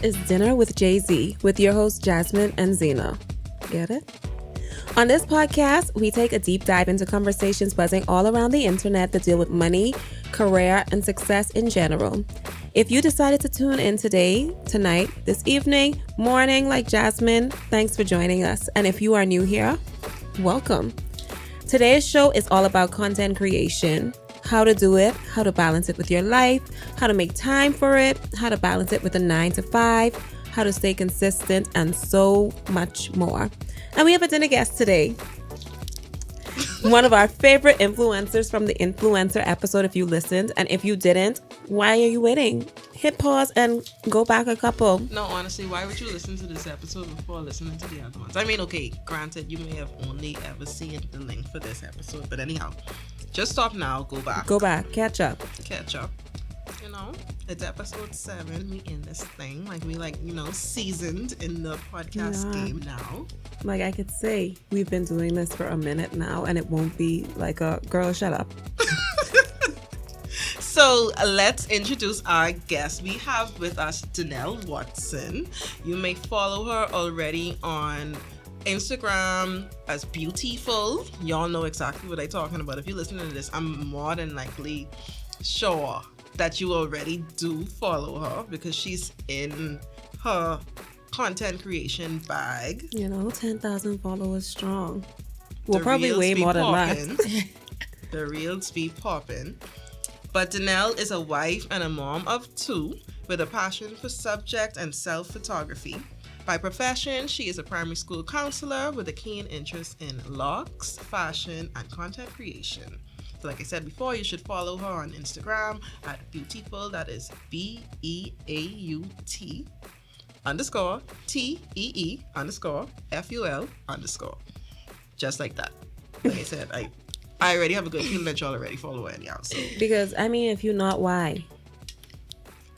is Dinner with Jay-Z with your hosts Jazmine and Zina. Get it? On this podcast, we take a deep dive into conversations buzzing all around the internet that deal with money, career, and success in general. If you decided to tune in today, tonight, this evening, morning, like Jazmine, thanks for joining us. And if you are new here, welcome. Today's show is all about content creation, how to do it, how to balance it with your life, how to make time for it, how to balance it with a 9 to 5, how to stay consistent, and so much more. And we have a dinner guest today. One of our favorite influencers from the influencer episode if you listened. And if you didn't, why are you waiting? Hit pause and go back a couple. No, honestly, why would you listen to this episode before listening to the other ones? I mean, okay, granted, you may have only ever seen the link for this episode. But anyhow, just stop now, go back. Go back, catch up. Catch up. You know, it's episode 7. We in this thing. Like, we seasoned in the podcast game now. Like I could say, we've been doing this for a minute now, and it won't be like a girl, shut up. So let's introduce our guest. We have with us Denell Watson. You may follow her already on Instagram as Beautiful. Y'all know exactly what I'm talking about. If you're listening to this, I'm more than likely sure that you already do follow her because she's in her content creation bag. 10,000 followers strong. Well, probably way more than that. The reels be popping. But Denell is a wife and a mom of 2 with a passion for subject and self-photography. By profession, she is a primary school counselor with a keen interest in locks, fashion, and content creation. So like I said before, you should follow her on Instagram at Beautiful, that is BEAUT _TEE_FUL_. Just like that. Like I said, I already have a good feeling that y'all already follow her anyhow. So. Because, if you're not, why?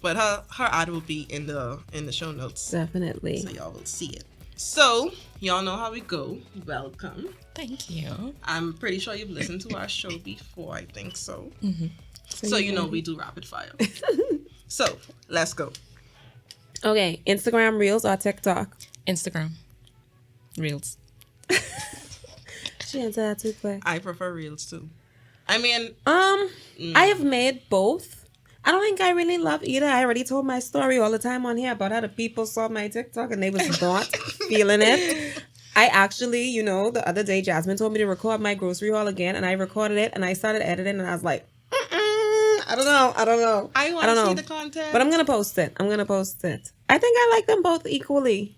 But her ad will be in the show notes. Definitely. So y'all will see it. So, y'all know how we go. Welcome. Thank you. I'm pretty sure you've listened to our show before. I think so. Mm-hmm. So you know we do rapid fire. So, let's go. Okay, Instagram Reels or TikTok? Instagram. Reels. She answered that too quick. I prefer Reels too. I mean... I have made both. I don't think I really love either. I already told my story all the time on here about how the people saw my TikTok and they was not feeling it. I actually, the other day, Jazmine told me to record my grocery haul again, and I recorded it, and I started editing, and I was like, I don't know. I want to see the content. But I'm going to post it. I think I like them both equally.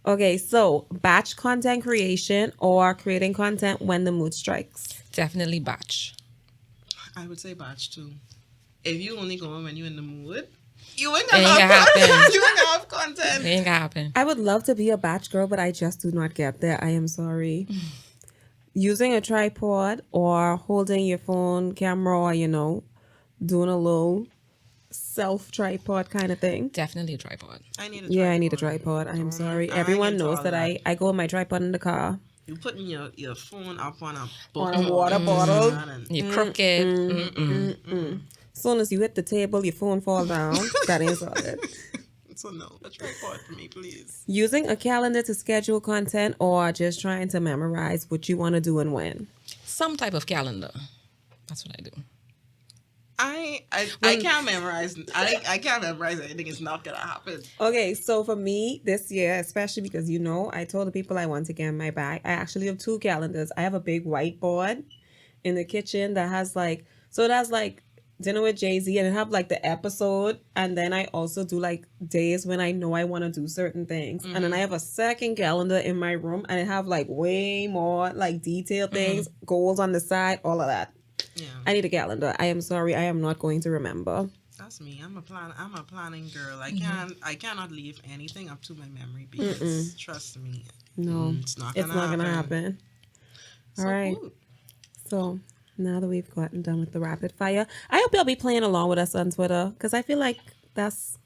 Okay, so batch content creation or creating content when the mood strikes? Definitely batch. I would say batch too. If you only going when you're in the mood, you ain't It gonna ain't gonna happen. You ain't gonna have content. It ain't gonna happen. I would love to be a batch girl, but I just do not get there. I am sorry. Using a tripod or holding your phone camera or, doing a little self-tripod kind of thing. Definitely a tripod. I need a tripod. Yeah, I need a tripod. I am sorry. Everyone knows that I go with my tripod in the car. You putting your phone up on a water bottle. You're crooked. Soon as you hit the table, your phone fall down. That is all it. So no, a tripod for me, please. Using a calendar to schedule content or just trying to memorize what you want to do and when? Some type of calendar. That's what I do. I can't memorize. I can't memorize anything. It's not gonna happen. Okay, so for me this year, especially because I told the people I want to get in my bag. I actually have 2 calendars. I have a big whiteboard in the kitchen that has that's Dinner with Jay-Z, and it have the episode, and then I also do days when I know I want to do certain things, and then I have a second calendar in my room, and it have way more detailed things, goals on the side, all of that. Yeah. I need a calendar. I am sorry, I am not going to remember. That's me. I'm a planning girl. I cannot leave anything up to my memory because trust me, no, it's not gonna happen. All right. Good. So now that we've gotten done with the rapid fire, I hope y'all be playing along with us on Twitter because I feel like that's,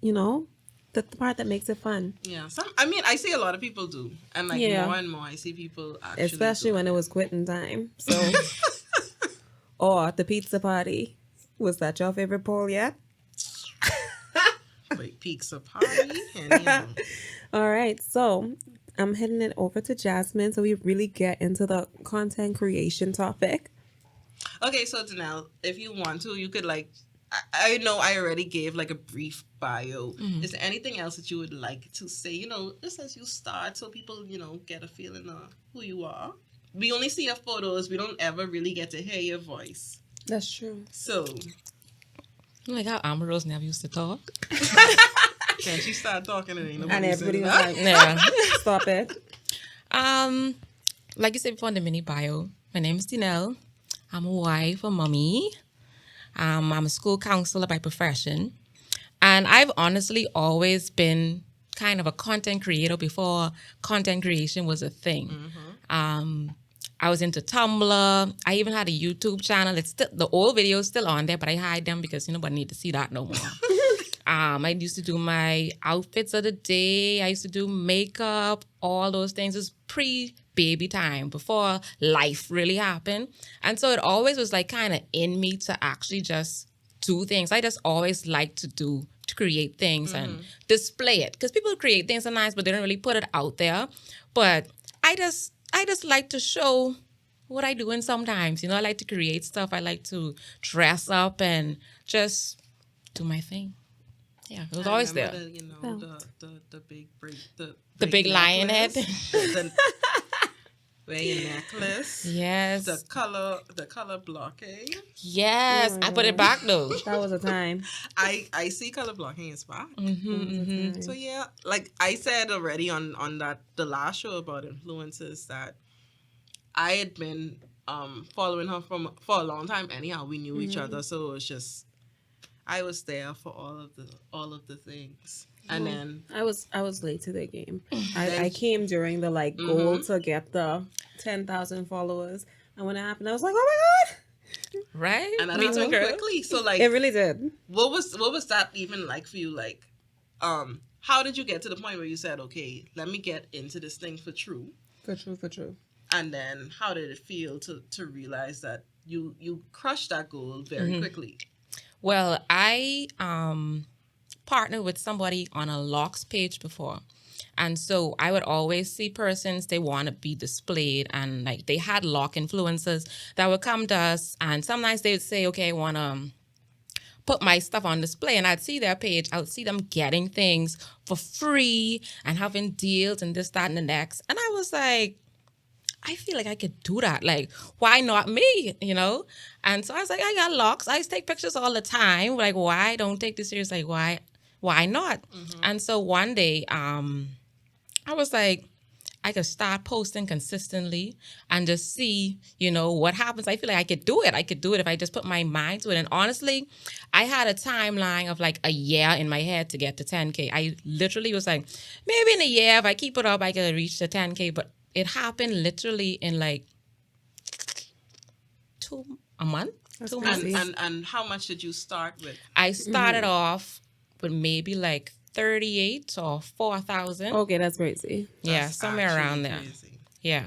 the part that makes it fun. Yeah. I see a lot of people do. And more and more I see people actually especially when it was quitting time. So, or the pizza party. Was that your favorite poll yet? Wait, pizza party? And, All right, so I'm heading it over to Jasmine so we really get into the content creation topic. Okay, so Denell, if you want to, you could like. I know I already gave like a brief bio. Is there anything else that you would like to say? Just as you start, so people get a feeling of who you are. We only see your photos. We don't ever really get to hear your voice. That's true. So, Like how Amber Rose never used to talk. can she start talking and ain't And nobody everybody was saying like, Yeah. stop it. Like you said before in the mini bio, my name is Denell. I'm a wife, a mommy. I'm a school counselor by profession. And I've honestly always been kind of a content creator before content creation was a thing. I was into Tumblr. I even had a YouTube channel. It's still, the old videos still on there, but I hide them because nobody need to see that no more. I used to do my outfits of the day. I used to do makeup, all those things. It was pre-baby time, before life really happened. And so it always was like kind of in me to actually just do things. I just always liked to create things and display it. Because people create things are nice, but they don't really put it out there. But I just like to show what I do. And sometimes, I like to create stuff. I like to dress up and just do my thing. Yeah, it was always there. The big break, The big lion head. Wear your necklace. Yes. The color blocking. Yes. I put it back though. That was a time. I see color blocking is back. So yeah, like I said already on the last show about influencers, that I had been following her for a long time. Anyhow, we knew each other, so it was just I was there for all of the things. And then I was late to the game. I came during the goal to get the 10,000 followers, and when it happened, I was like, "Oh my god!" Right? and that happened quickly. So like, It really did. what was that even like for you? Like, how did you get to the point where you said, "Okay, let me get into this thing for true"? For true. And then how did it feel to realize that you crushed that goal very quickly? Well, I partnered with somebody on a locks page before. And so I would always see persons, they want to be displayed, and like they had lock influencers that would come to us, and sometimes they would say, okay, I want to put my stuff on display, and I'd see their page. I would see them getting things for free and having deals and this, that, and the next. And I was like, I feel like I could do that. Like, why not me? And so I was like, I got locks. I take pictures all the time. Like, why don't take this serious? Like, why not? And so one day, I was like, I could start posting consistently and just see, what happens. I feel like I could do it. I could do it if I just put my mind to it. And honestly, I had a timeline of like a year in my head to get to 10K. I literally was like, maybe in a year, if I keep it up, I could reach the 10K. But it happened literally in like a month. That's 2 crazy. months. And how much did you start with? I started off with maybe like 38 or 4,000. Okay, that's crazy. Yeah, That's somewhere actually around there. crazy. Yeah.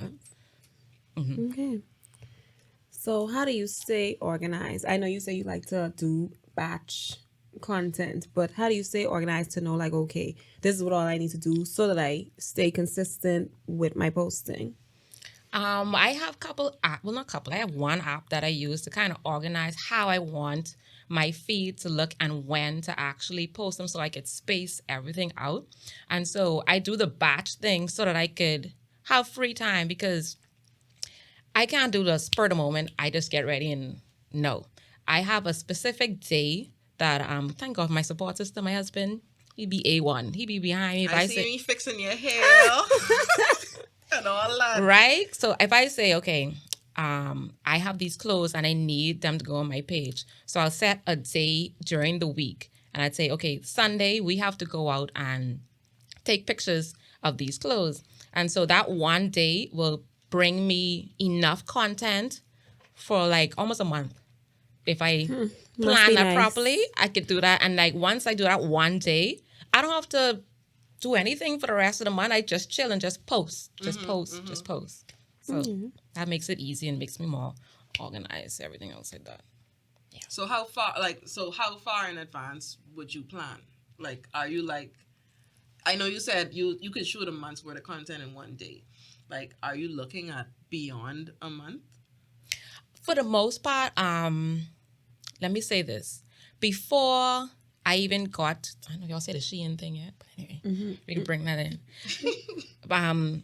Okay. So how do you stay organized? I know you say you like to do batch content, but how do you stay organized to know like, okay, this is what all I need to do so that I stay consistent with my posting? I have I have one app that I use to kind of organize how I want my feed to look and when to actually post them so I could space everything out. And so I do the batch thing so that I could have free time, because I can't do the spur of the moment. I just get ready and no. I have a specific day that thank God for my support system, my husband. He'd be A1. He'd be behind me. If I see you fixing your hair and all that. Right? So if I say, okay, I have these clothes and I need them to go on my page. So I'll set a day during the week and I'd say, okay, Sunday we have to go out and take pictures of these clothes. And so that one day will bring me enough content for like almost a month. If I plan that properly, I could do that. And like once I do that one day, I don't have to do anything for the rest of the month. I just chill and just post. Just post. So that makes it easy and makes me more organized, everything else like that. So how far in advance would you plan? Like, are you like, I know you said you could shoot a month's worth of content in one day. Like, are you looking at beyond a month? For the most part, let me say this. Before I even got, I don't know if y'all say the Shein thing yet, but anyway, we can bring that in. um,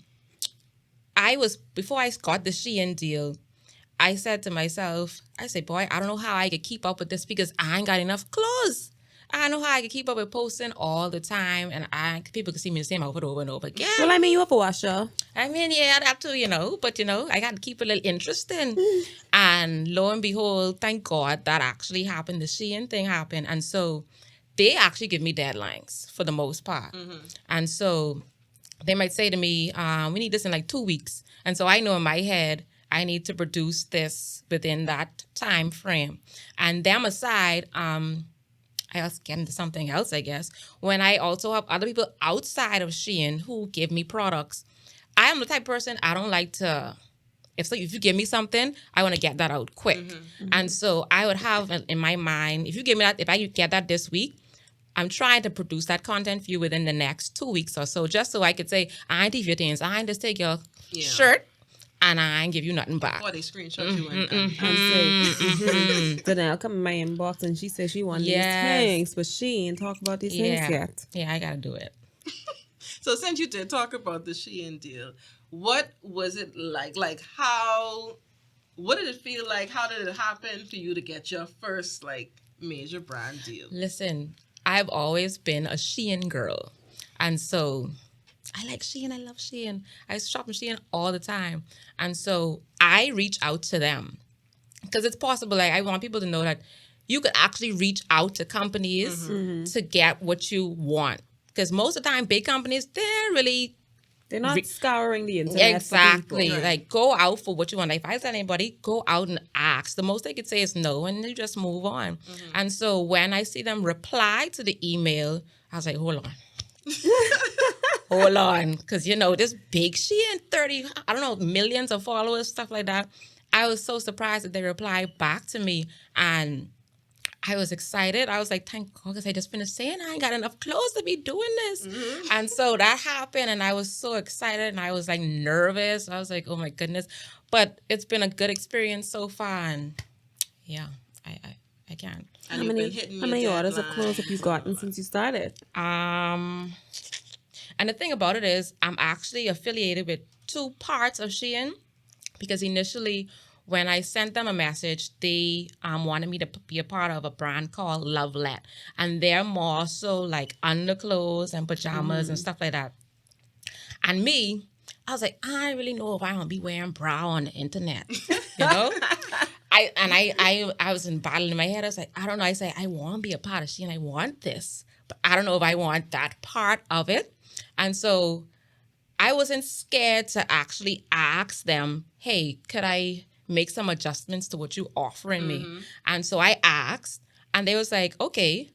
before I got the Shein deal, I said to myself, I said, boy, I don't know how I could keep up with this because I ain't got enough clothes. I don't know how I could keep up with posting all the time, and people can see me the same outfit over and over again. Well, I mean, you have a washer. I mean, yeah, that too, but I got to keep a little interesting. And lo and behold, thank God that actually happened. The Shein thing happened. And so they actually give me deadlines for the most part. And so they might say to me, we need this in like 2 weeks. And so I know in my head, I need to produce this within that time frame. And them aside, I was getting to something else, I guess. When I also have other people outside of Shein who give me products, I am the type of person, I don't like to, if you give me something, I want to get that out quick. And so I would have in my mind, if you give me that, if I get that this week, I'm trying to produce that content for you within the next 2 weeks or so, just so I could say, I ain't your things, I ain't just take your shirt and I ain't give you nothing back. Or they screenshot you and say, Denell come in my inbox and she says she wants these things, but she ain't talk about these things yet. Yeah, I gotta do it. So since you did talk about the Shein deal, what was it like? Like what did it feel like? How did it happen for you to get your first like major brand deal? Listen, I've always been a Shein girl. And so I like Shein. I love Shein. I shop in Shein all the time. And so I reach out to them because it's possible. Like, I want people to know that you could actually reach out to companies to get what you want. Because most of the time, big companies, they're not scouring the internet. Exactly. Right. Like, go out for what you want. Like, if I tell anybody, go out and ask. The most they could say is no, and you just move on. And so when I see them reply to the email, I was like, hold on. Hold on. Because, this big Shein, 30, I don't know, millions of followers, stuff like that. I was so surprised that they replied back to me. And I was excited. I was like, thank God, because I just finished saying I ain't got enough clothes to be doing this. And so that happened, and I was so excited, and I was like nervous. I was like, oh my goodness. But it's been a good experience so far, and yeah, I can. And how many orders of clothes have you gotten since you started? And the thing about it is, I'm actually affiliated with 2 parts of Shein, because initially, when I sent them a message, they wanted me to be a part of a brand called Lovelet. And they're more so like underclothes and pajamas and stuff like that. And me, I was like, I don't really know if I want to be wearing bra on the internet. I was in battle in my head. I was like, I don't know. I say, I want to be a part of Shein. I want this. But I don't know if I want that part of it. And so I wasn't scared to actually ask them, hey, could I make some adjustments to what you offering me? And so I asked, and they was like, okay,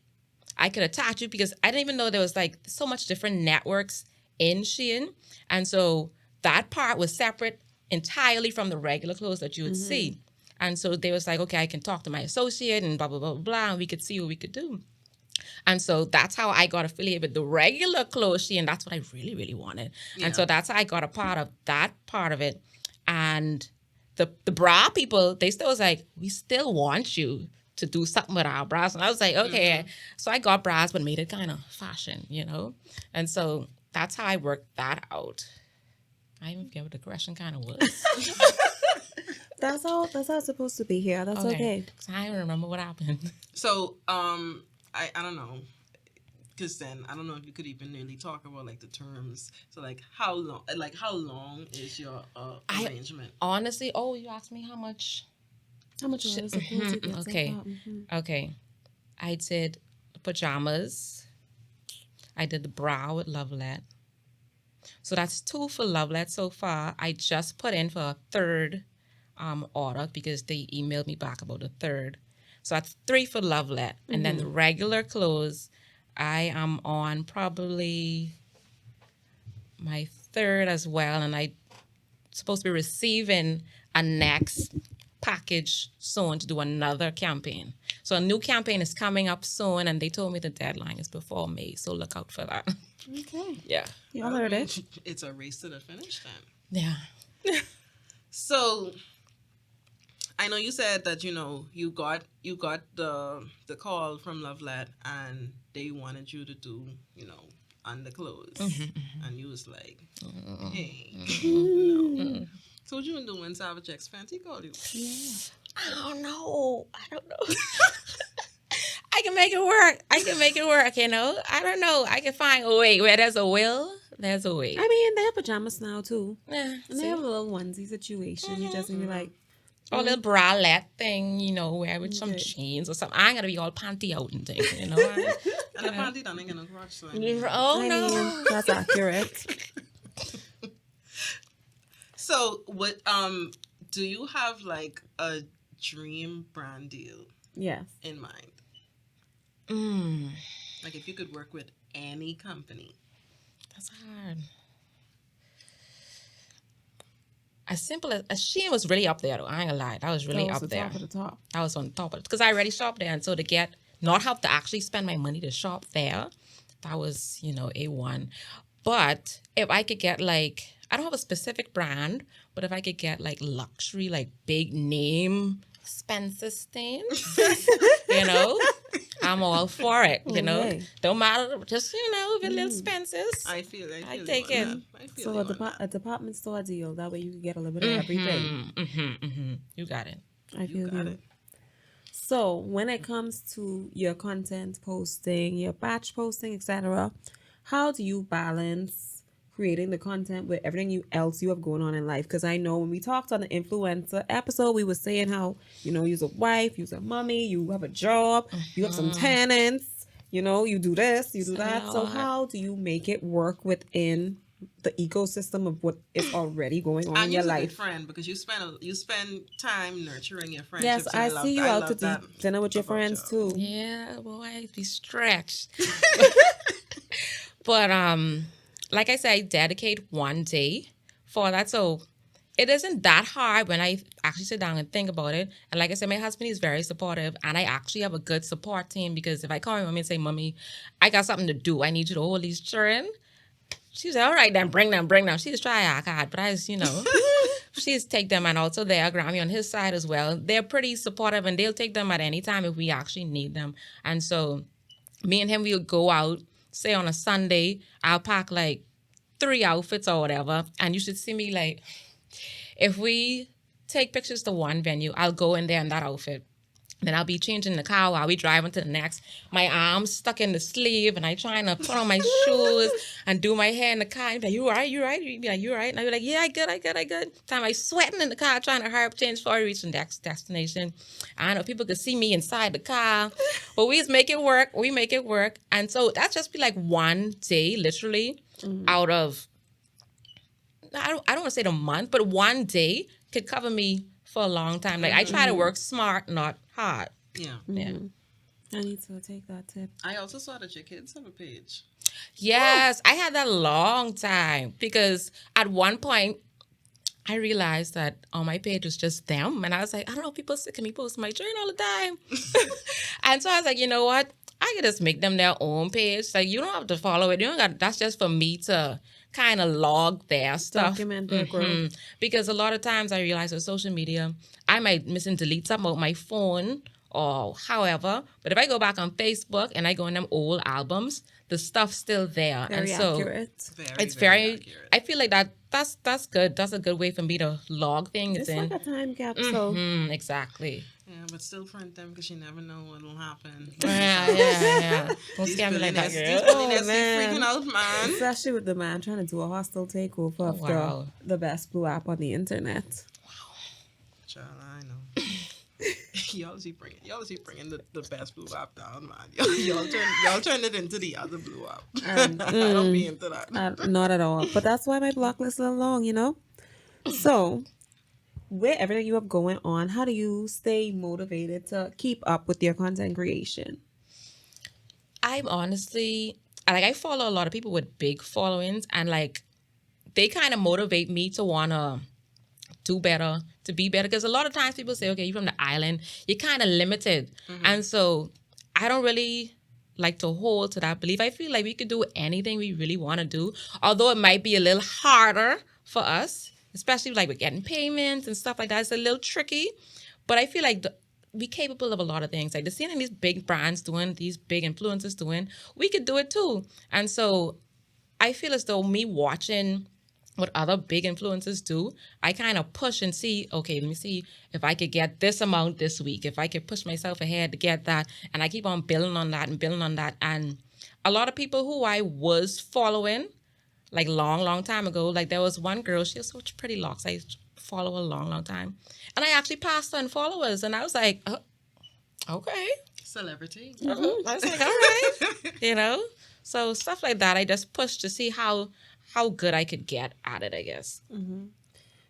I could attach you, because I didn't even know there was like so much different networks in Shein. And so that part was separate entirely from the regular clothes that you would see. And so they was like, okay, I can talk to my associate and blah, blah, blah, blah, and we could see what we could do. And so that's how I got affiliated with the regular clothes Shein. That's what I really, really wanted. Yeah. And so that's how I got a part of that part of it. And the bra people, they still was like, we still want you to do something with our bras. And I was like, okay. So I got bras, but made it kind of fashion, And so that's how I worked that out. I even forget what the question kind of was. That's how it's supposed to be here. That's okay. I don't remember what happened. So, I don't know, because then I don't know if you could even really talk about like the terms. So like how long is your arrangement? Honestly, you asked me how much. Okay. I did pajamas. I did the bra with Lovelet. So that's 2 for Lovelet so far. I just put in for a 3rd order because they emailed me back about a 3rd. So that's 3 for Lovelet. And then the regular clothes, I am on probably my 3rd as well. And I'm supposed to be receiving a next package soon to do another campaign. So a new campaign is coming up soon, and they told me the deadline is before May, so look out for that. Okay. Yeah. Y'all heard it. It's a race to the finish then. Yeah. So I know you said that you got the call from Lovelet and they wanted you to do underclothes, and you was like, hey, no. So what you do when Savage X Fancy called you? Yeah. I don't know. I can make it work. I don't know. I can find a way. Where there's a will, there's a way. I mean, they have pajamas now too. Yeah, And they have a little onesie situation. You just need to be like, or a little bralette thing, wear with some jeans or something. I ain't gonna be all panty out and things, And the panty don't ain't gonna crotch, so Oh no, mean, that's accurate. So what do you have like a dream brand deal Yes. in mind? Like if you could work with any company. That's hard. As simple as Shein was really up there though. I ain't gonna lie, that was really That was up the there. top of the top. I was on top of it because I already shopped there, and so to get not have to actually spend my money to shop there, that was A1. But if I could get like, I don't have a specific brand, but if I could get like luxury, like big name expensive things, I'm all for it. Okay. Don't matter, just with little expenses. I feel I take it. So a department store deal. That way you can get a little bit of everything. You got it. I feel got you. it. So when it comes to your content posting, your batch posting, etc., how do you balance creating the content with everything else you have going on in life? Because I know when we talked on the influencer episode, we were saying how, you're a wife, you're a mommy, you have a job, you have some tenants, you do this, you do that. So how do you make it work within the ecosystem of what is already going on in your you're a life? good friend because you spend time nurturing your friendships. Yes, I see you out to dinner with your friends too. Yeah, boy, be stretched. But like I said, I dedicate one day for that. So it isn't that hard when I actually sit down and think about it. And like I said, my husband is very supportive, and I actually have a good support team because if I call my mommy and say, Mommy, I got something to do, I need you to hold these children. She's like, all right, then bring them. She's try hard, but she's take them, and also there, Grammy on his side as well. They're pretty supportive, and they'll take them at any time if we actually need them. And so me and him, we'll go out, say on a Sunday, I'll pack like 3 outfits or whatever, and you should see me like, if we take pictures to one venue, I'll go in there in that outfit. Then I'll be changing the car while we driving to the next. My arms stuck in the sleeve, and I trying to put on my shoes and do my hair in the car. And be like, you all right? You right? You be like, you all right? And I'll be like, yeah, I good. Time I sweating in the car trying to hurry up change before I reach the next destination. I know people could see me inside the car, but we just make it work. We make it work. And so that's just be like one day, literally, out of, I don't want to say the month, but one day could cover me for a long time. Like I try to work smart, not hard. Yeah. Yeah. I need to take that tip. I also saw that your kids have a page. Yes, I had that long time because at one point I realized that on my page was just them, and I was like, I don't know, people sick of me posting my journal all the time. And so I was like, you know what? I could just make them their own page. Like you don't have to follow it. You don't got. That's just for me to kind of log their stuff. Document their growth. Because a lot of times I realize with social media, I might miss and delete something on my phone or however. But if I go back on Facebook and I go in them old albums, the stuff's still there. Very and so accurate. it's very accurate. I feel like that's good. That's a good way for me to log things It's in. like a time capsule. Exactly. Yeah, but still friend them because you never know what'll happen. Yeah. Don't These scare me like that, billionaires, girl. these billionaires be man. freaking out, man. Especially with the man trying to do a hostile takeover of Wow. the best blue app on the internet. Child, I know. y'all keep bringing the best blue app down, man. Y'all turn it into the other blue app. I don't be into that. Not at all. But that's why my block list is long, So, with everything you have going on, how do you stay motivated to keep up with your content creation? I'm honestly, I follow a lot of people with big followings, and they kind of motivate me to want to do better, to be better. Because a lot of times people say, okay, you're from the island, you're kind of limited. And so I don't really like to hold to that belief. I feel like we could do anything we really want to do, although it might be a little harder for us, especially like with getting payments and stuff like that. It's a little tricky, but I feel like we capable of a lot of things. Like the seeing these big brands doing, these big influencers doing, we could do it too. And so I feel as though me watching what other big influencers do, I kind of push and see, okay, let me see if I could get this amount this week, if I could push myself ahead to get that. And I keep on building on that and building on that. And a lot of people who I was following, like long time ago, like there was one girl, she has such pretty locks. I used to follow her a long time. And I actually passed her in followers. And I was like, oh, okay. Celebrity. I was like, all right. You know? So stuff like that, I just pushed to see how good I could get at it, I guess.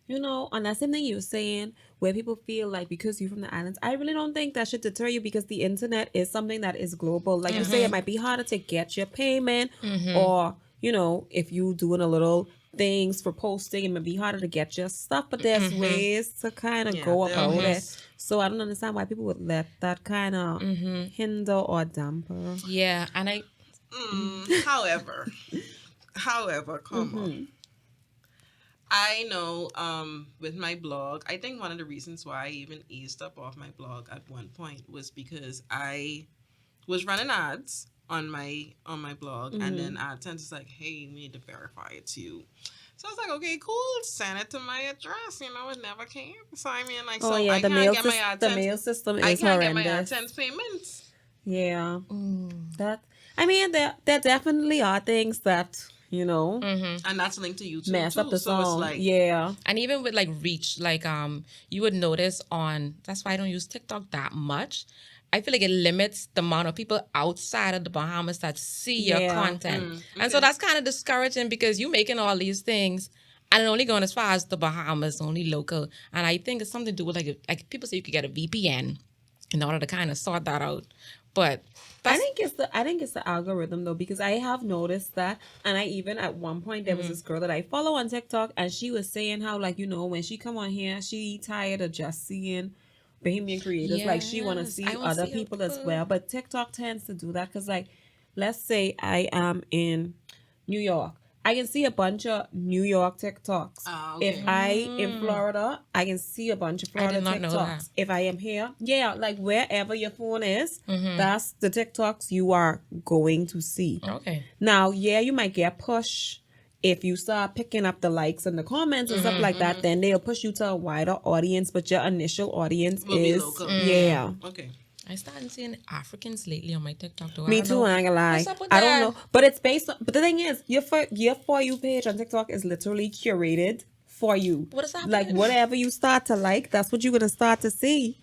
You know, on that same thing you were saying, where people feel like because you're from the islands, I really don't think that should deter you because the internet is something that is global. Like you say, it might be harder to get your payment or, you know, if you doing a little things for posting, it might be harder to get your stuff, but there's ways to kind of go about it. So I don't understand why people would let that kind of hinder or damper. Yeah, and I... However, come on. I know with my blog, I think one of the reasons why I even eased up off my blog at one point was because I was running ads on my blog, and then AdSense is like, hey, we need to verify it's you. So I was like, okay, cool, send it to my address. You know, it never came. So I mean, like, so I can't get my AdSense. The mail system is I can't horrendous. get my AdSense payments. Yeah. That. I mean, there definitely are things that, you know, and that's linked to YouTube mess too. up the So song. it's like, yeah. And even with like reach, like you would notice on, that's why I don't use TikTok that much. I feel like it limits the amount of people outside of the Bahamas that see your content. And so that's kind of discouraging because you're making all these things and it only going as far as the Bahamas, only local. And I think it's something to do with like people say you could get a VPN in order to kind of sort that out. But I think it's the algorithm though, because I have noticed that, and I even at one point there was this girl that I follow on TikTok, and she was saying how, like, you know, when she come on here, she tired of just seeing Bahamian creators, like she want to see other people as well. But TikTok tends to do that because, like, let's say I am in New York. I can see a bunch of New York TikToks. If I in Florida, I can see a bunch of Florida TikToks. If I am here, like wherever your phone is, that's the TikToks you are going to see. Okay. Now, you might get push if you start picking up the likes and the comments and stuff like that. Then they'll push you to a wider audience, but your initial audience will be local. Okay. I started seeing Africans lately on my TikTok. Me too, I ain't gonna lie. What's up with I that? don't know. But it's based on, but the thing is, your For You page on TikTok is literally curated for you. What is happening? Like, whatever you start to like, that's what you're gonna start to see.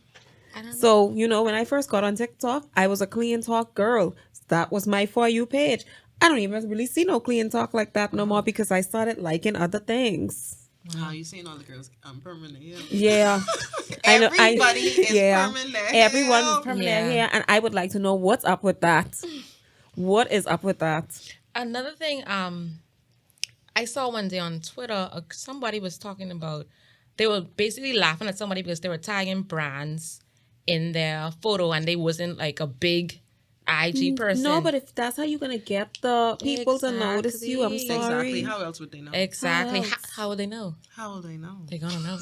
I don't know. So, you know, when I first got on TikTok, I was a clean talk girl. That was my For You page. I don't even really see no clean talk like that no more because I started liking other things. Wow, you seen all the girls permanent hair. Yeah. Everybody is permanent hair. Everyone is permanent hair, and I would like to know what's up with that. What is up with that? Another thing I saw one day on Twitter, somebody was talking about, they were basically laughing at somebody because they were tagging brands in their photo and they wasn't like a big IG person. No, but if that's how you're going to get the people to notice you, I'm sorry. Exactly. How else would they know? Exactly. How will they know? How will they know? They're going to know.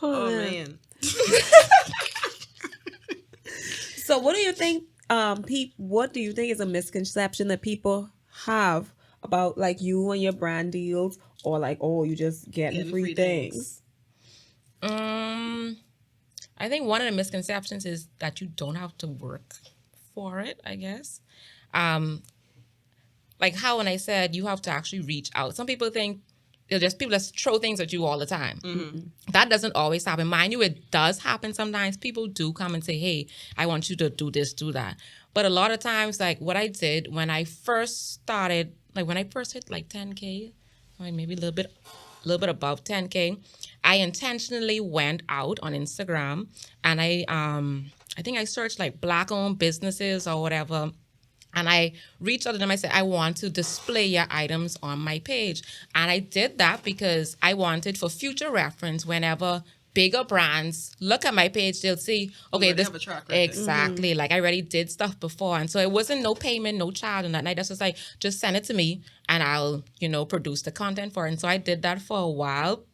Oh, man. So what do you think, what do you think is a misconception that people have about, like, you and your brand deals, or like, oh, you just getting free things? I think one of the misconceptions is that you don't have to work for it, I guess. Like how when I said you have to actually reach out. Some people think they're just people that throw things at you all the time. That doesn't always happen. Mind you, it does happen sometimes. People do come and say, hey, I want you to do this, do that. But a lot of times, like what I did when I first started, like when I first hit like 10K, or maybe a little bit above 10K, I intentionally went out on Instagram and I think I searched like Black-owned businesses or whatever, And I reached out to them. I said, I want to display your items on my page. And I did that because I wanted for future reference whenever bigger brands look at my page, they'll see, okay, already this have a track record. exactly. Like I already did stuff before. And so it wasn't no payment, no charge and that night. That's just like, just send it to me and I'll, produce the content for it. And so I did that for a while.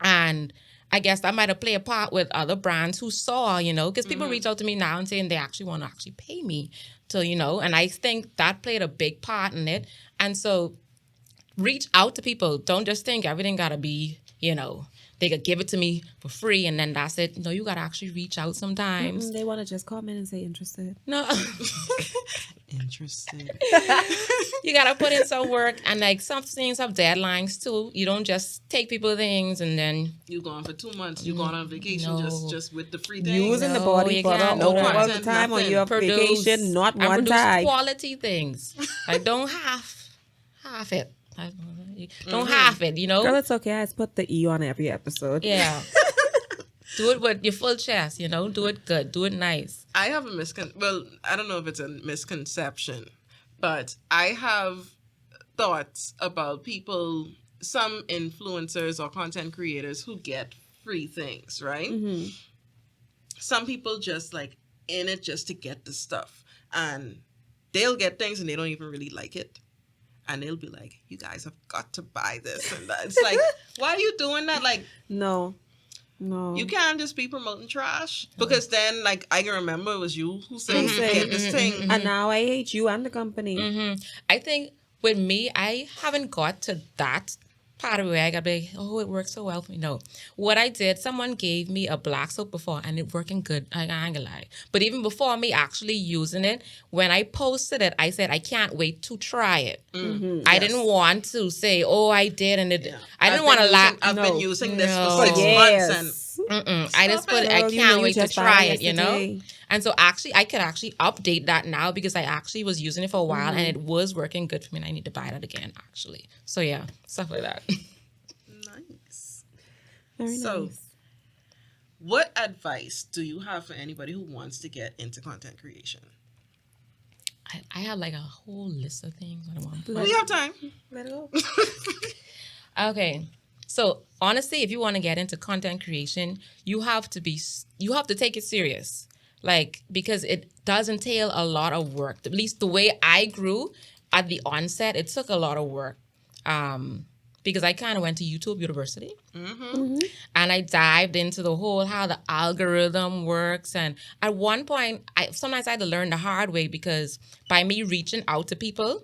And I guess that might have played a part with other brands who saw, because people reach out to me now and saying they actually want to actually pay me to, and I think that played a big part in it. And so reach out to people. Don't just think everything got to be, they could give it to me for free and then that's it. No, you got to actually reach out sometimes. They want to just comment and say interested. No. Interesting. You got to put in some work and like some things have deadlines too. You don't just take people things and then. You gone for 2 months. You gone on vacation No. just with the free things. Using the No, body you for can't all do that. the time on Nothing. your Produce vacation, not and one produce time. quality things. Like don't half it. Don't half it, Girl, it's okay. I just put the E on every episode. Yeah. Do it with your full chest, Do it good. Do it nice. I have a well, I don't know if it's a misconception, but I have thoughts about people, some influencers or content creators who get free things, right? Mm-hmm. Some people just like in it just to get the stuff, and they'll get things and they don't even really like it. And they'll be like, you guys have got to buy this and that. It's like, why are you doing that? Like, No. you can't just be promoting trash. Because then, like, I can remember it was you who said, get this thing. And now I hate you and the company. I think with me, I haven't got to that part of it where I got to be, oh, it works so well for me. No. What I did, someone gave me a black soap before and it working good. I ain't gonna lie. But even before me actually using it, when I posted it, I said, I can't wait to try it. I didn't want to say, oh, I did. And it, I didn't want to lie. I've been using this No. for 6 months and I just put, I can't wait to try it, And so actually, I could actually update that now because I actually was using it for a while and it was working good for me and I need to buy that again, actually. So yeah, stuff like that. nice. Very So, nice. what advice do you have for anybody who wants to get into content creation? I have like a whole list of things. I don't want to We have time. Let it go. Okay. So honestly, if you want to get into content creation, you have to take it serious. Like, because it does entail a lot of work. At least the way I grew at the onset, it took a lot of work. Because I kind of went to YouTube University and I dived into the whole, how the algorithm works. And at one point, sometimes I had to learn the hard way because by me reaching out to people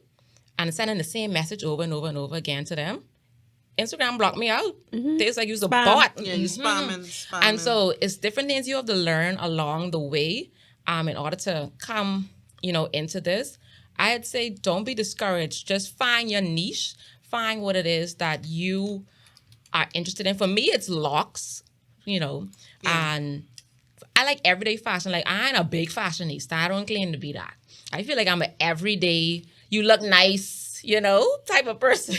and sending the same message over and over and over again to them, Instagram blocked me out. They was like, use a bot. Yeah, you spamming. And so it's different things you have to learn along the way in order to come, into this. I'd say don't be discouraged. Just find your niche. Find what it is that you are interested in. For me, it's locks, and I like everyday fashion. Like, I ain't a big fashionista. I don't claim to be that. I feel like I'm an everyday, you look nice, type of person.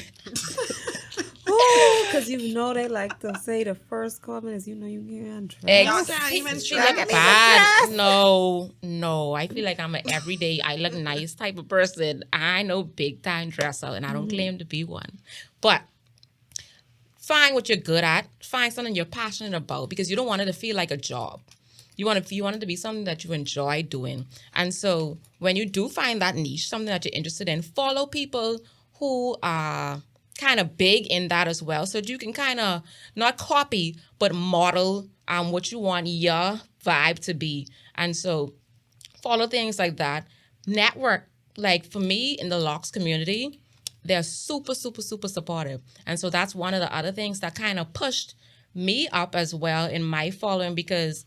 Because they like to say the first comment is, you can't dress. Exactly. She look bad. No. I feel like I'm an everyday, I look nice type of person. I know big time dresser, and I don't claim to be one. But find what you're good at. Find something you're passionate about because you don't want it to feel like a job. You want it to be something that you enjoy doing. And so when you do find that niche, something that you're interested in, follow people who are kind of big in that as well, so that you can kind of not copy but model what you want your vibe to be. And so follow things like that. Network. Like for me in the locks community, they're super, super, super supportive. And so that's one of the other things that kind of pushed me up as well in my following, because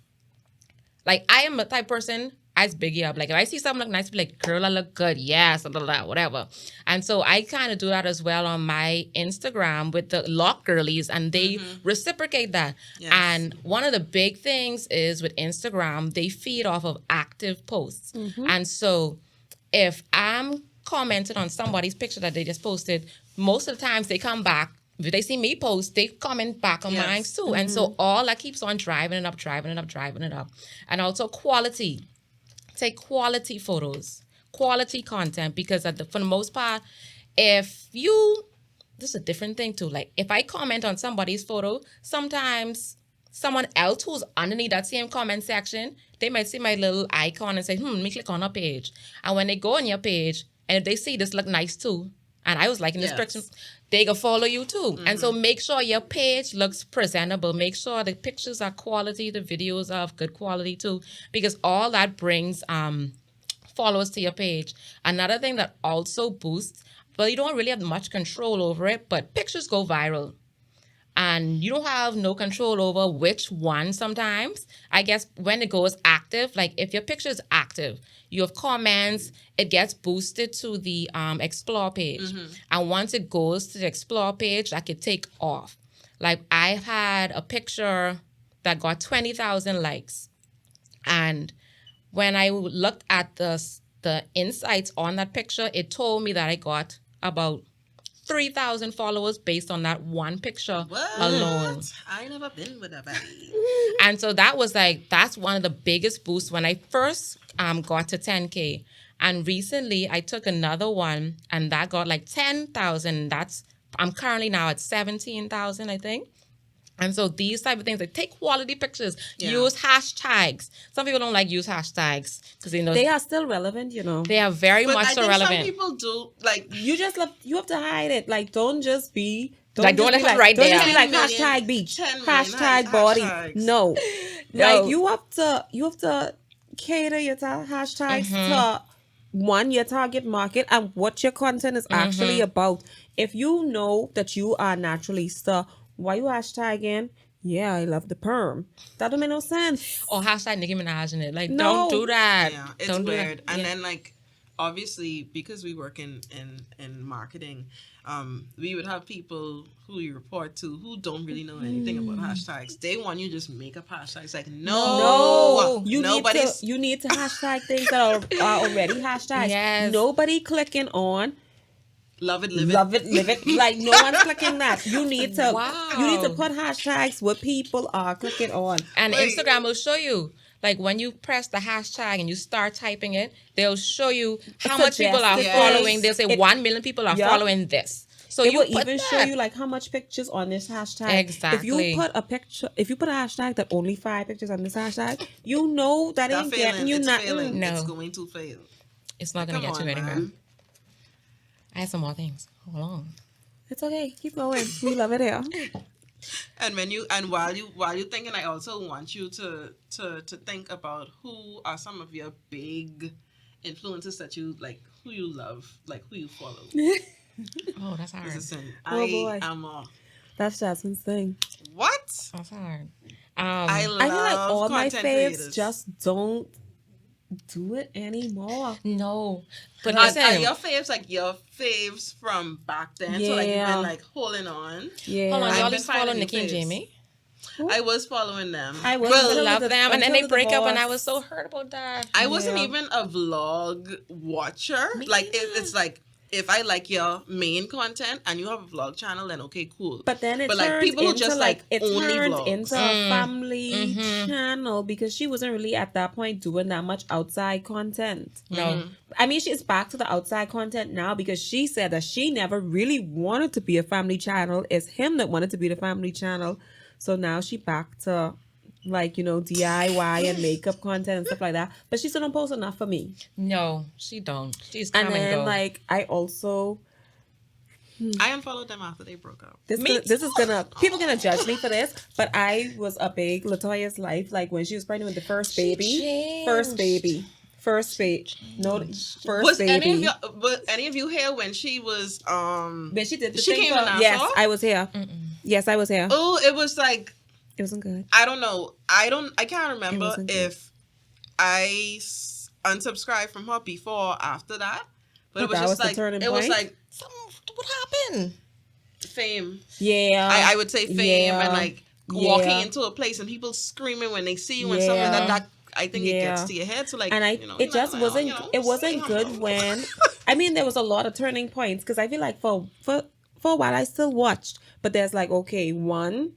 like I am a type person, I just big you up. Like if I see something look nice, be like, girl, I look good. Yes, blah, blah, blah, whatever. And so I kind of do that as well on my Instagram with the lock girlies, and they reciprocate that. Yes. And one of the big things is with Instagram, they feed off of active posts. And so if I'm commenting on somebody's picture that they just posted, most of the times they come back. If they see me post, they comment back on mine too. And so all that keeps on driving it up. And also quality. Take quality photos. quality content, because for the most part, if you, this is a different thing too. Like if I comment on somebody's photo, sometimes someone else who's underneath that same comment section, they might see my little icon and say, let me click on her page. And when they go on your page and if they see this look nice too, and I was liking this picture, they can follow you too. And so make sure your page looks presentable. Make sure the pictures are quality, the videos are of good quality too, because all that brings followers to your page. Another thing that also boosts, well, you don't really have much control over it, but pictures go viral. And you don't have no control over which one sometimes. I guess when it goes active, like if your picture is active, you have comments, it gets boosted to the explore page. And once it goes to the explore page, I could take off. Like I had a picture that got 20,000 likes. And when I looked at the insights on that picture, it told me that I got about 3,000 followers based on that one picture alone. I never been with a baby. And so that's one of the biggest boosts when I first got to 10K. And recently I took another one and that got like 10,000. I'm currently now at 17,000, I think. And so these type of things, like take quality pictures, use hashtags. Some people don't like use hashtags because they are still relevant, They are very much so relevant. Some people do like you have to hide it. Like don't just be don't let it right there. Don't just be like hashtag beach, hashtag body. No, like you have to cater your hashtags to your target market and what your content is actually about. If you know that you are naturally why you hashtagging? Yeah, I love the perm. That don't make no sense. Or hashtag Nicki Minaj in it. Like, don't do that. Yeah, it's don't weird. Do that. And then, like, obviously, because we work in marketing, we would have people who you report to who don't really know anything about hashtags. They want you to just make up hashtags. Like, no. You need to hashtag things that are already hashtags. Yes. Nobody clicking on love it, live it. Like no one's clicking that. You need to put hashtags what people are clicking on. And Instagram will show you. Like when you press the hashtag and you start typing it, they'll show you how much people are following. They'll say 1 million people are following this. So it will even show you like how much pictures on this hashtag. Exactly. If you put a hashtag that only 5 pictures on this hashtag, you know that ain't getting you nothing. No. It's going to fail. It's not going to get you anywhere. I have some more things. Hold on. It's okay. Keep going. We love it here. And while you thinking, I also want you to think about who are some of your big influencers that you like, who you love, like who you follow. Oh, that's hard. Listen, boy. That's Jazmine's thing. What? That's hard. I feel like all my faves creators. just don't do it anymore. No. But are your faves like your faves from back then? Yeah. So like you've been like holding on. Yeah. Hold on, I've y'all been just follow finding Nikki and new faves. Jamie? I was following them. I was. Well, love them, and then they break up, and I was so hurt about that. I wasn't even a vlog watcher. Me like neither. it's like if I like your main content and you have a vlog channel, then okay, cool. But then it like turned people who into just like it only turned vlogs. into a family channel because she wasn't really at that point doing that much outside content. No. I mean, she's back to the outside content now because she said that she never really wanted to be a family channel. It's him that wanted to be the family channel. So now she back to like, DIY and makeup content and stuff like that. But she still don't post enough for me. No, she don't. She's come And and then go. like I also I unfollowed them after they broke up. this is gonna people gonna judge me for this, but I was a big Latoya's life like when she was pregnant with the first baby. First baby. Was baby. Any of you here when she was When she did the she thing came for, in Nassau? yes, I was here. Yes, I was here. Oh, it was like It wasn't good. I don't know. I can't remember wasn't good. if I unsubscribed from her before or after that. But it was that just was the like turning it was point? like What happened? fame. Yeah. I would say fame and like walking Yeah. into a place and people screaming when they see you and something like that. I think it gets to your head. So like, and it just wasn't good when. when I mean there was a lot of turning points because I feel like for a while I still watched, but there's like okay, one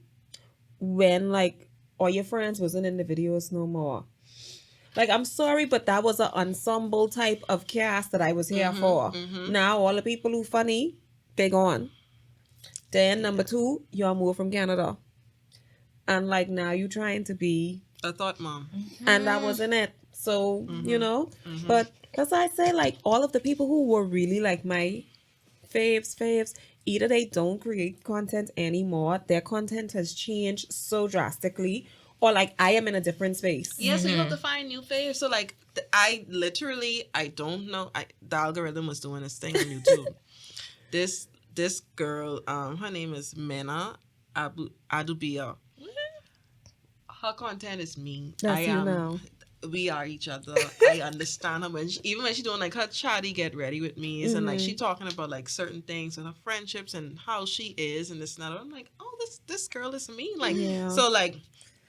when like all your friends wasn't in the videos no more. Like, I'm sorry, but that was an ensemble type of cast that I was here for. Now, all the people who funny, they gone. Then, number two, y'all moved from Canada. And, like, now you trying to be... I thought, Mom. And that wasn't it. So, you know? But that's why I say, like, all of the people who were really, like, my faves, either they don't create content anymore, their content has changed so drastically, or like I am in a different space. Yeah, so you have to find new faves. So like I don't know. The algorithm was doing this thing on YouTube. this girl, her name is Mena Adubia. Her content is me. That's you now. We are each other. I understand her even when she doing like her chatty get ready with me, and like she talking about like certain things and her friendships and how she is and this and that. I'm like, oh, this girl is me. Like so like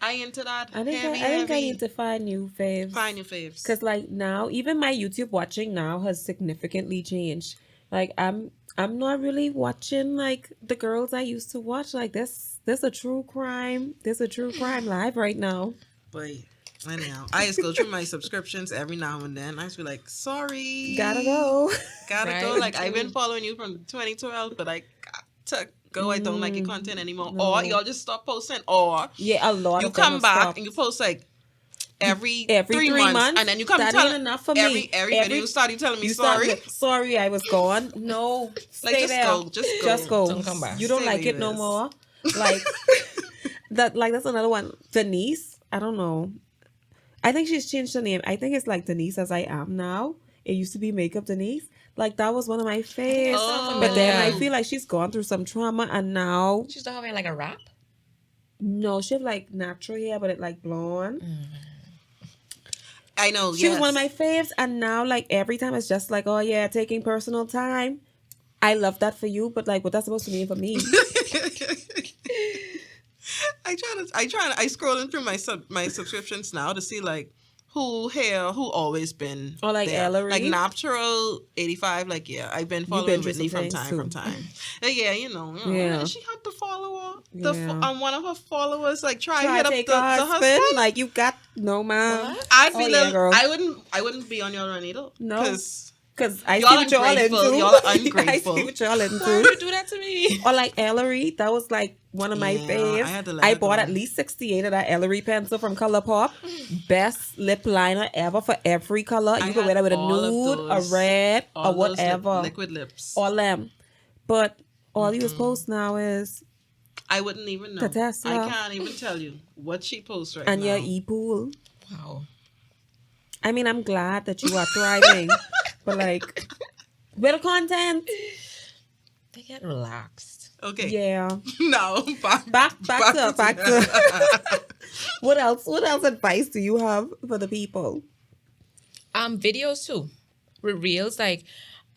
I into that. I think I need to find new faves. Find new faves. Cause like now, even my YouTube watching now has significantly changed. Like I'm not really watching like the girls I used to watch. Like there's a true crime. There's a true crime live right now. But anyhow, I just go through my subscriptions every now and then. I just be like, sorry. Gotta go. Gotta go. Like, I've been following you from 2012, but I got to go. I don't like your content anymore. No. Or y'all just stop posting. Or yeah, a lot you of come back and you post like every 3 months. And then you come that tell ain't enough for me. Every video you start, you telling me sorry. Sorry, I was gone. No. Like, stay there. Just go. Don't come back. You don't like it no more. Like, that's another one. Denise, I don't know. I think she's changed her name. I think it's like Denise as I am now. It used to be Makeup Denise. Like, that was one of my faves. But then I feel like she's gone through some trauma and now... She's still having like a rap? No, she had like natural hair, but it like blonde. I know, She was one of my faves. And now like every time it's just like, oh yeah, taking personal time. I love that for you, but like what that's supposed to mean for me. I scrolling through my subscriptions now to see like who always been or like there. Ellery, like Natural 85. Like I've been following Whitney from time. Yeah, and she had to follow her. One of her followers like try to hit up the husband. Like you got no man. I'd be I wouldn't be on your run either. No. Because I see what y'all into. Y'all are ungrateful. I see what y'all into. Why would you do that to me? Or like Ellery, that was like one of my faves. I bought at least 68 of that Ellery pencil from ColourPop. Best lip liner ever for every color. You can wear that with a nude, a red, or whatever. Liquid lips. All them. But all you post now is... I wouldn't even know. Tatessa. I can't even tell you what she posts right now. And your e-pool. Wow. I mean, I'm glad that you are thriving. But like, better content. They get relaxed. Okay. Yeah. No. Back to. What else advice do you have for the people? Videos too. With reels. Like,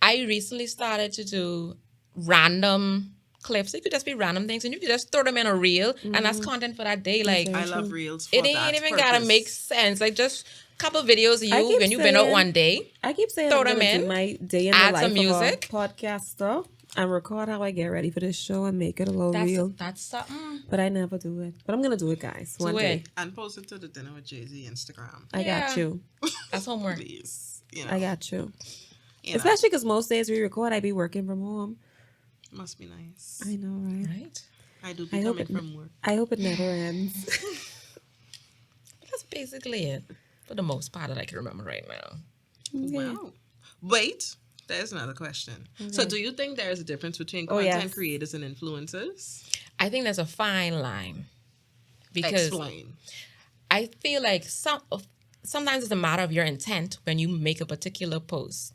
I recently started to do random clips. It could just be random things, and you could just throw them in a reel, and that's content for that day. Like, I love reels. For it ain't even gotta make sense. Like, just couple videos of you when you've been out one day. I keep saying throw I'm them in, do my day in add the some life music, of a podcaster, and record how I get ready for this show and make it a little real. That's something. But I never do it. But I'm gonna do it, guys. One day. And post it to the Dinner with Jay-Z Instagram. I got you. That's homework. Please. I got you. Especially because most days we record, I be working from home. Must be nice. I know, right? I do be coming from work. I hope it never ends. That's basically it. For the most part that I can remember right now. Okay. Wow. Wait, there's another question. Okay. So do you think there is a difference between content creators and influencers? I think there's a fine line. Because explain. I feel like sometimes it's a matter of your intent when you make a particular post.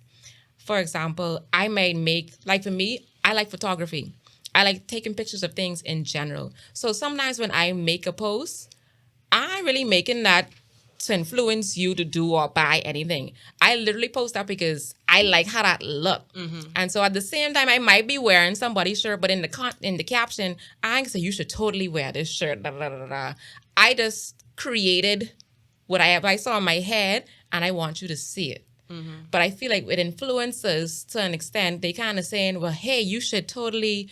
For example, I might make, like for me, I like photography. I like taking pictures of things in general. So sometimes when I make a post, I'm really making that to influence you to do or buy anything. I literally post that because I like how that look. Mm-hmm. And so at the same time, I might be wearing somebody's shirt, but in the caption, I can say, you should totally wear this shirt. Da, da, da, da. I just created what I saw in my head, and I want you to see it. Mm-hmm. But I feel like with influencers, to an extent, they kind of saying, well, hey, you should totally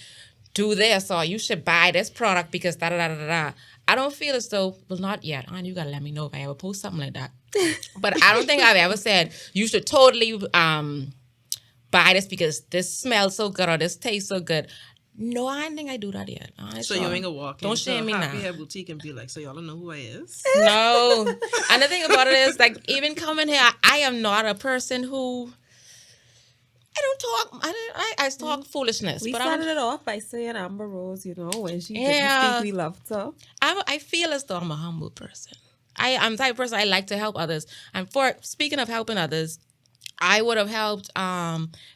do this, or you should buy this product because da da da da da. I don't feel as though, well, not yet. You got to let me know if I ever post something like that. But I don't think I've ever said you should totally buy this because this smells so good or this tastes so good. No, I don't think I do that yet. So you ain't gonna walk Don't into shame me Happy now. Hair Boutique and be like, so y'all don't know who I is? No. And the thing about it is, like, even coming here, I am not a person who I don't talk. I talk foolishness. We but started it off by saying Amber Rose, when she didn't Yeah. speak, we loved her. I feel as though I'm a humble person. I'm the type of person I like to help others. And speaking of helping others, I would have helped.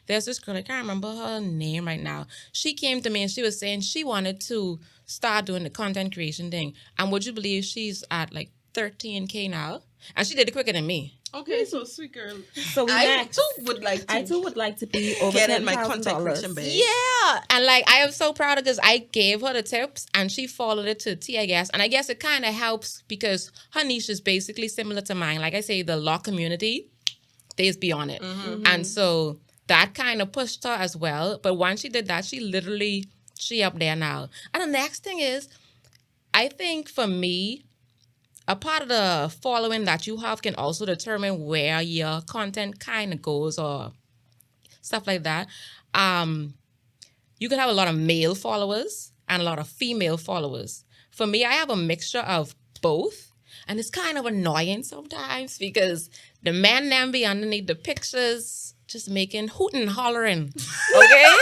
There's this girl, I can't remember her name right now. She came to me and she was saying she wanted to start doing the content creation thing. And would you believe she's at like 13K now? And she did it quicker than me. Okay, so sweet girl. So we I next. too would like to. I too would like to be over get in my $10,000. content creation bag. Yeah. And like, I am so proud of because I gave her the tips and she followed it to a T, I guess. And I guess it kind of helps because her niche is basically similar to mine. Like I say, the law community, they just be on it. And so that kind of pushed her as well. But once she did that, she up there now. And the next thing is, I think for me, a part of the following that you have can also determine where your content kind of goes or stuff like that. You can have a lot of male followers and a lot of female followers. For me, I have a mixture of both. And it's kind of annoying sometimes because the men then be underneath the pictures just making hooting and hollering. Okay?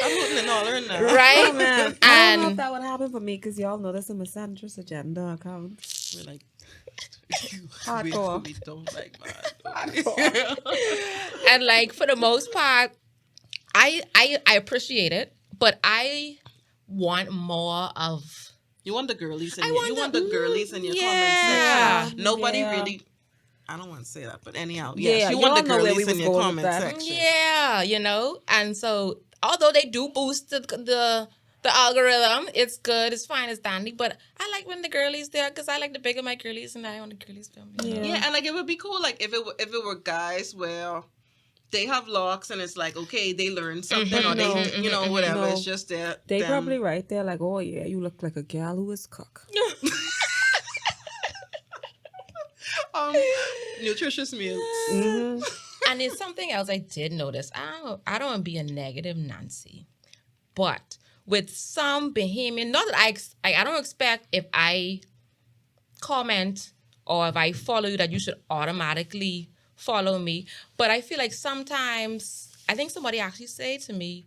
I'm hooting and hollering now. Right? Oh, man. I don't know if And that would happen for me because y'all know that's a misandrist agenda account. We're like, Hardcore. we don't like that. and like for the most part, I appreciate it, but I want more of You want the girlies in I your, want you want the girlies in your yeah. comment section. Nobody Yeah. really. I don't want to say that, but anyhow, Yeah, yes, you want the y'all know where we girlies in was your going with comment that. section. Yeah, and so although they do boost the algorithm, it's good, it's fine, it's dandy, but I like when the girlies there because I like the bigger my girlies and I want the girlies film. Yeah, and like it would be cool, like if it were guys where they have locks and it's like okay, they learn something or they whatever. No. It's just that They them- probably right there like, oh yeah, you look like a gal who is cook. nutritious meals. Mhm. And it's something else I did notice. I don't want to be a negative Nancy, but with some behavior, not that I don't expect if I comment or if I follow you that you should automatically follow me. But I feel like sometimes I think somebody actually say to me,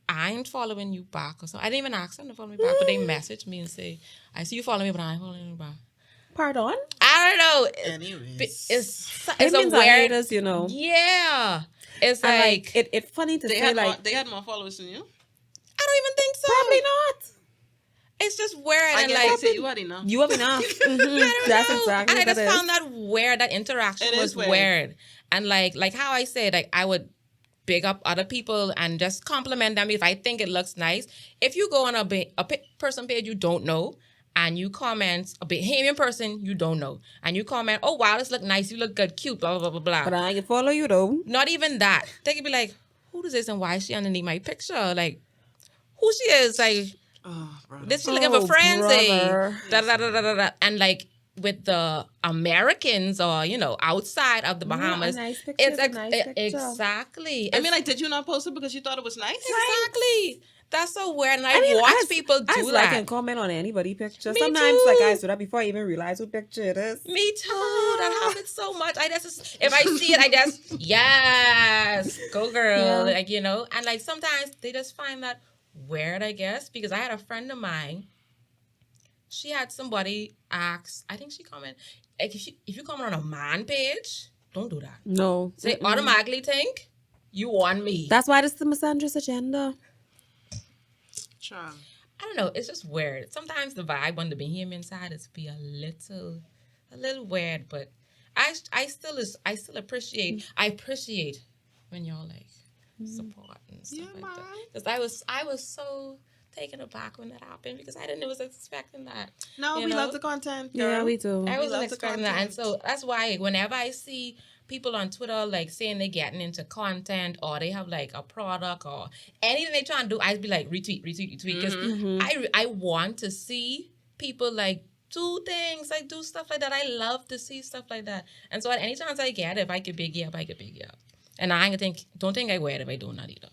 I ain't following you back or something. I didn't even ask them to follow me back, but they message me and say, I see you following me, but I ain't following you back. Pardon? I don't know. Anyways, It's It a means weird. I hate us, Yeah. It's And like, it's funny to they say had like they had more followers than you. I don't even think so. probably not. It's just weird. I And guess like, they say you already know. You have enough. I don't That's know. exactly And I what just it is. found that weird. That interaction It was is weird. weird. And like how I said, like I would big up other people and just compliment them if I think it looks nice. If you go on a person page you don't know and you comment, a Bahamian person you don't know, and you comment, oh wow, this look nice, you look good, cute, blah, blah, blah, blah, But blah. I can follow you though. Not even that. They could be like, who is this and why is she underneath my picture? Like, who she is? Like, Oh, brother. this she looking for Oh, frenzy. brother. Da, da, da, da, da, da. And like with the Americans or, outside of the Bahamas, a nice picture it's is a nice picture. exactly. I mean, like, did you not post it because you thought it was nice? Exactly. That's so weird. And I watch people I do like that. and comment on anybody picture. Me Sometimes too. like I do that before I even realize what picture it is. Me too. That happens so much. If I see it, I just, yes, go girl. Yeah. Like, and like sometimes they just find that weird, I guess, because I had a friend of mine. She had somebody ask, I think she commented, like if you comment on a man page, don't do that. No. They automatically think you want me. That's why this is the misandrist agenda. Child. I don't know. It's just weird. Sometimes the vibe on the Bahamian side is be a little weird, but I still appreciate when y'all like support and stuff Yeah, like that. man. Because I was so taken aback when that happened because I didn't was expecting that. No, You we know? love the content. Girl. Yeah, we do. I We wasn't love the expecting that, and content. so that's why whenever I see people on Twitter like saying they're getting into content or they have like a product or anything they trying to do, I'd be like retweet because I want to see people like do things. I do stuff like that. I love to see stuff like that. And so at any chance I get, if I could big you up, I could big you up. And I don't think I wear it if I do not either.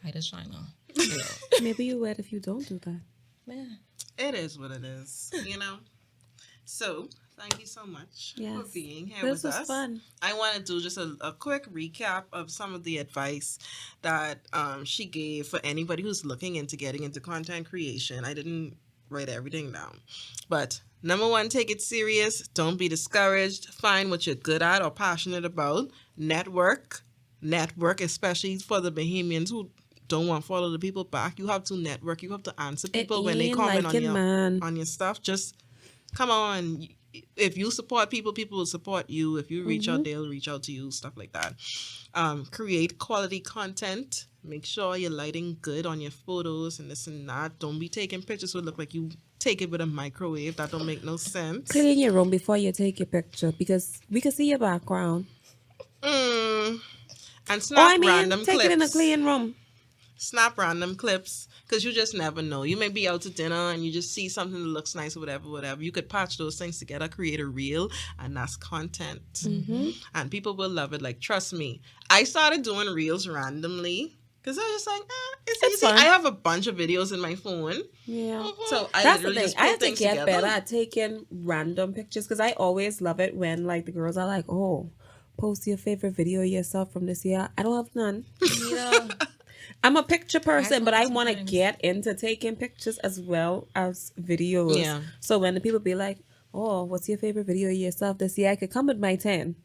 I just try now. You know. Maybe you would if you don't do that. Yeah. It is what it is, you know? So, thank you so much for being here This with was us. fun. I want to do just a quick recap of some of the advice that she gave for anybody who's looking into getting into content creation. I didn't write everything down. But number one, take it serious. Don't be discouraged. Find what you're good at or passionate about. Network, especially for the Bahamians who don't want to follow the people back. You have to network. You have to answer people when they comment on your stuff. Just come on. If you support people, people will support you. If you reach out, they'll reach out to you. Stuff like that. Create quality content. Make sure you're lighting good on your photos and this and that. Don't be taking pictures that look like you take it with a microwave. That don't make no sense. Clean your room before you take your picture because we can see your background. And snap random take clips. it in a clean room. Snap random clips because you just never know. You may be out to dinner and you just see something that looks nice or whatever. You could patch those things together, create a reel, and that's content. And people will love it. Like, trust me. I started doing reels randomly because I was just like, it's easy. fun. I have a bunch of videos in my phone. Yeah. So I That's the literally thing. just I put have to things get together. better at taking random pictures because I always love it when like the girls are like, oh, post your favorite video of yourself from this year. I don't have none. Yeah. I'm a picture person, but I want to sometimes. get into taking pictures as well as videos. Yeah. So when the people be like, oh, what's your favorite video of yourself this year? I could come with my 10.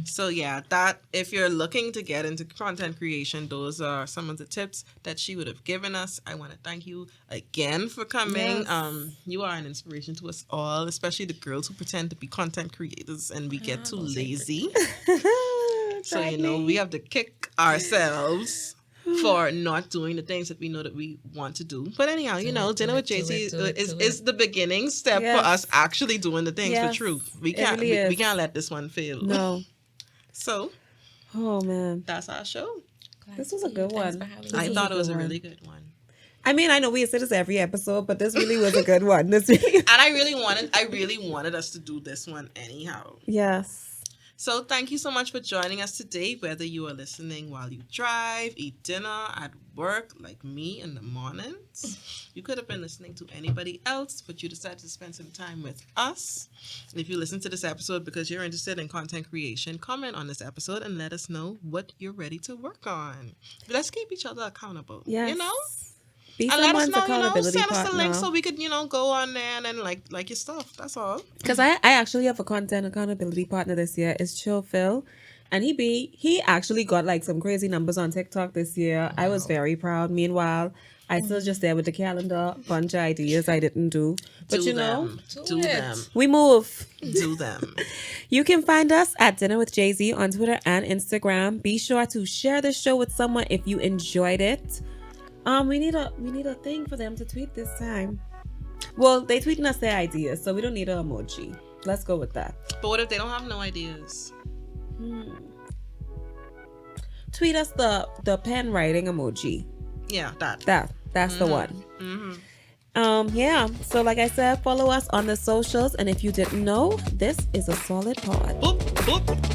So yeah, that if you're looking to get into content creation, those are some of the tips that she would have given us. I want to thank you again for coming. Yes. You are an inspiration to us all, especially the girls who pretend to be content creators and we get too lazy. So we have to kick ourselves for not doing the things that we know that we want to do. But anyhow, Dinner with Jay-Z is the beginning step for us actually doing the things for truth. We can't we can't let this one fail. No. So, oh man, that's our show. This was a good one. I thought it was a really good one. I mean, I know we say this every episode, but this really was a good one. This really, and I really wanted us to do this one anyhow. Yes. So thank you so much for joining us today, whether you are listening while you drive, eat dinner, at work, like me in the mornings. You could have been listening to anybody else, but you decided to spend some time with us. If you listen to this episode because you're interested in content creation, comment on this episode and let us know what you're ready to work on. Let's keep each other accountable, Yes. Be and let us someone's know, accountability send us the partner. link so we could, go on there and then like your stuff. That's all. Because I actually have a content accountability partner this year. It's Chill Phil. And he actually got like some crazy numbers on TikTok this year. Wow. I was very proud. Meanwhile, I still just there with the calendar, bunch of ideas I didn't do. But do them. We move. Do them. You can find us at Dinner with Jay-Z on Twitter and Instagram. Be sure to share the show with someone if you enjoyed it. We need a thing for them to tweet this time. Well, they tweeting us their ideas, so we don't need an emoji. Let's go with that. But what if they don't have no ideas? Tweet us the pen writing emoji. Yeah, that's the one. Yeah. So like I said, follow us on the socials, and if you didn't know, this is a solid pod. Boop, boop.